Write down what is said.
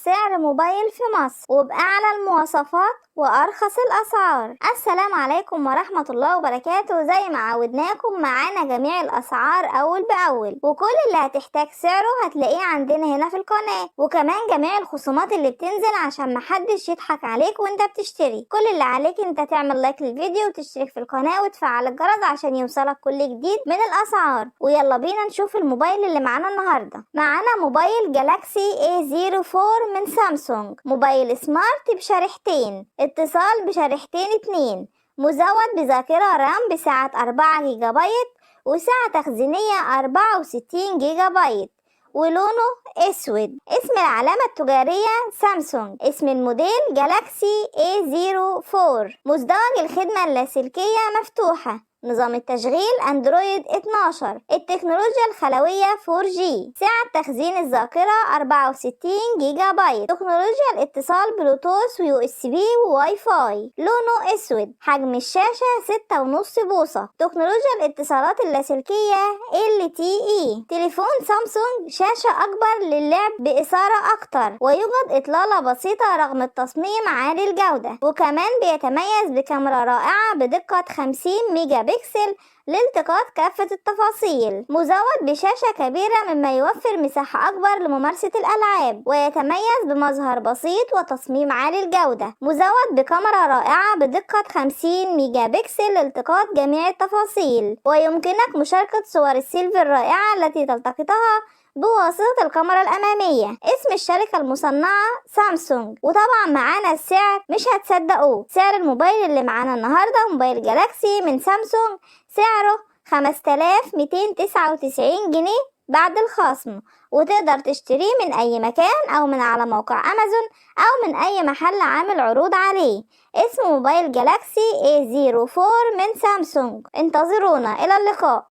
سعر موبايل في مصر وبأعلى المواصفات وأرخص الأسعار. السلام عليكم ورحمة الله وبركاته. زي ما عودناكم معانا جميع الأسعار أول بأول، وكل اللي هتحتاج سعره هتلاقيه عندنا هنا في القناة، وكمان جميع الخصومات اللي بتنزل عشان محدش يضحك عليك وانت بتشتري. كل اللي عليك انت تعمل لايك للفيديو وتشترك في القناة وتفعل الجرس عشان يوصلك كل جديد من الأسعار. ويلا بينا نشوف الموبايل اللي معانا النهاردة. معانا موبايل جالاكسي A04 من سامسونج، موبايل سمارت بشريحتين، اتصال بشريحتين 2، مزود بذاكرة رام بسعة 4 جيجا بايت وسعة تخزينية 64 جيجا بايت، ولونه اسود. اسم العلامة التجارية سامسونج. اسم الموديل جالاكسي A04. مزدوج الخدمة اللاسلكية مفتوحة. نظام التشغيل اندرويد 12. التكنولوجيا الخلوية 4G. سعة تخزين الذاكرة 64 جيجا بايت. تكنولوجيا الاتصال بلوتوث USB وواي فاي. لونه اسود. حجم الشاشة 6.5 بوصة. تكنولوجيا الاتصالات اللاسلكية LTE. تليفون سامسونج شاشة اكبر للعب بإثارة اكتر، ويوجد اطلالة بسيطة رغم التصميم عالي الجودة، وكمان بيتميز بكاميرا رائعة بدقة 50 ميجا بكسل لالتقاط كافة التفاصيل. مزود بشاشة كبيرة مما يوفر مساحة أكبر لممارسة الألعاب، ويتميز بمظهر بسيط وتصميم عالي الجودة. مزود بكاميرا رائعة بدقة 50 ميجا بكسل لالتقاط جميع التفاصيل، ويمكنك مشاركة صور السيلفي الرائعة التي تلتقطها بواسطة الكاميرا الأمامية. اسم الشركة المصنعة سامسونج. وطبعا معانا السعر، مش هتصدقوه، سعر الموبايل اللي معانا النهاردة موبايل جالاكسي من سامسونج سعره 5299 جنيه بعد الخصم، وتقدر تشتريه من أي مكان أو من على موقع أمازون أو من أي محل عامل عروض عليه. اسم موبايل جالاكسي A04 من سامسونج. انتظرونا، إلى اللقاء.